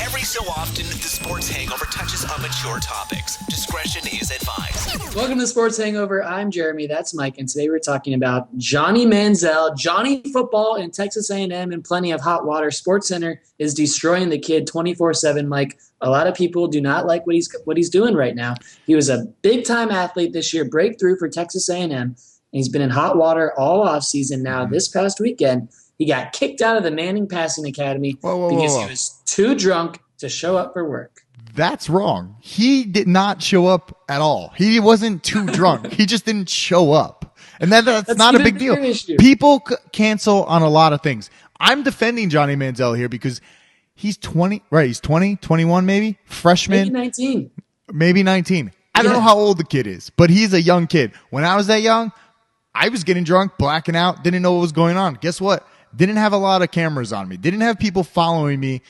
Every so often, the Sports Hangover touches on mature topics. Discretion is advised. Welcome to Sports Hangover. I'm Jeremy. That's Mike. And today we're talking about Johnny Manziel, Johnny football in Texas A&M, and plenty of hot water. SportsCenter is destroying the kid 24/7. Mike, a lot of people do not like what he's doing right now. He was a big-time athlete this year, breakthrough for Texas A&M, and he's been in hot water all offseason now. This past weekend, he got kicked out of the Manning Passing Academy because he was too drunk to show up for work. That's wrong. He did not show up at all. He wasn't too drunk. He just didn't show up. And that's not a big deal. People cancel on a lot of things. I'm defending Johnny Manziel here because he's 20, right? He's 20, 21 maybe? Freshman? Maybe 19. Maybe 19. I don't know how old the kid is, but he's a young kid. When I was that young, I was getting drunk, blacking out, didn't know what was going on. Guess what? Didn't have a lot of cameras on me. Didn't have people following me,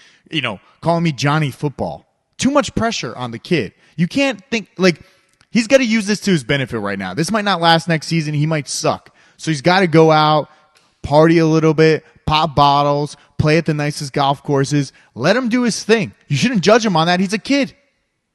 calling me Johnny Football. Too much pressure on the kid. You can't think, he's got to use this to his benefit right now. This might not last next season. He might suck. So he's got to go out, party a little bit, pop bottles, play at the nicest golf courses. Let him do his thing. You shouldn't judge him on that. He's a kid.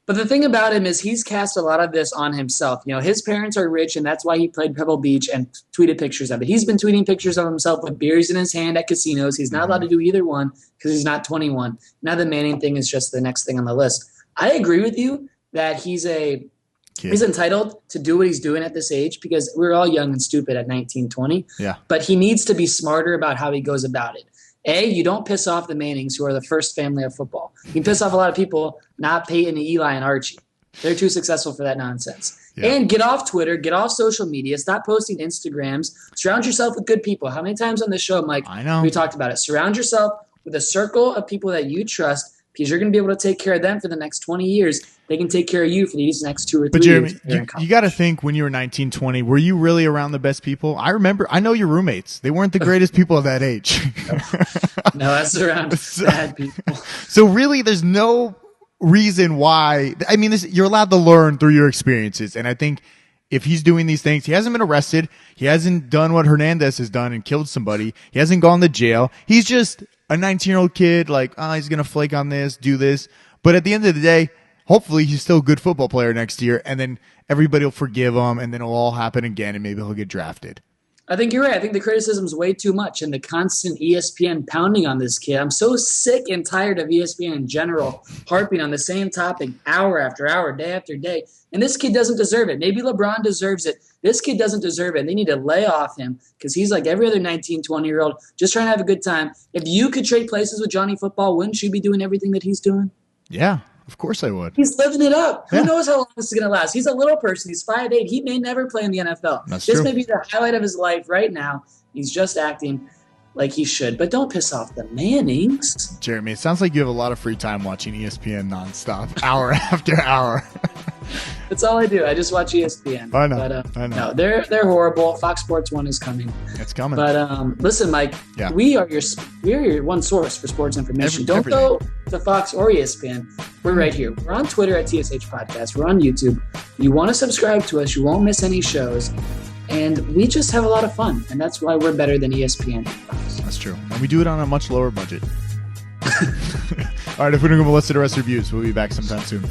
But the thing about him is he's cast a lot of this on himself. His parents are rich, and that's why he played Pebble Beach and tweeted pictures of it. He's been tweeting pictures of himself with beers in his hand at casinos. He's not allowed to do either one because he's not 21. Now the Manning thing is just the next thing on the list. I agree with you that he's entitled to do what he's doing at this age because we're all young and stupid at 19, 20. Yeah. But he needs to be smarter about how he goes about it. You don't piss off the Mannings, who are the first family of football. You can piss off a lot of people, not Peyton, Eli, and Archie. They're too successful for that nonsense. Yeah. And get off Twitter, get off social media, stop posting Instagrams, surround yourself with good people. How many times on this show, Mike, we talked about it? Surround yourself with a circle of people that you trust because you're going to be able to take care of them for the next 20 years. They can take care of you for these next 2 or 3 years. But Jeremy, you got to think when you were 19, 20, were you really around the best people? I know your roommates. They weren't the greatest people of that age. No, that's around bad people. So really, there's no reason why. I mean, you're allowed to learn through your experiences. And I think if he's doing these things, he hasn't been arrested. He hasn't done what Hernandez has done and killed somebody. He hasn't gone to jail. He's just a 19-year-old kid he's going to flake on this, do this. But at the end of the day, hopefully he's still a good football player next year, and then everybody will forgive him, and then it'll all happen again, and maybe he'll get drafted. I think you're right. I think the criticism's way too much, and the constant ESPN pounding on this kid. I'm so sick and tired of ESPN in general, harping on the same topic hour after hour, day after day. And this kid doesn't deserve it. Maybe LeBron deserves it. This kid doesn't deserve it. They need to lay off him because he's like every other 19, 20-year-old, just trying to have a good time. If you could trade places with Johnny Football, wouldn't you be doing everything that he's doing? Yeah. Of course I would. He's living it up. Yeah. Who knows how long this is going to last? He's a little person. He's 5'8". He may never play in the NFL. This may be the highlight of his life right now. He's just acting like he should. But don't piss off the Mannings. Jeremy, it sounds like you have a lot of free time watching ESPN nonstop, hour after hour. That's all I do. I just watch ESPN. I know. But, I know. No, they're horrible. Fox Sports 1 is coming. It's coming. But listen, Mike, we are your one source for sports information. Don't go to Fox or ESPN. We're right here. We're on Twitter at TSH Podcast. We're on YouTube. You want to subscribe to us. You won't miss any shows. And we just have a lot of fun. And that's why we're better than ESPN. That's true. And we do it on a much lower budget. All right, if we don't give a list of the rest of reviews, we'll be back sometime soon.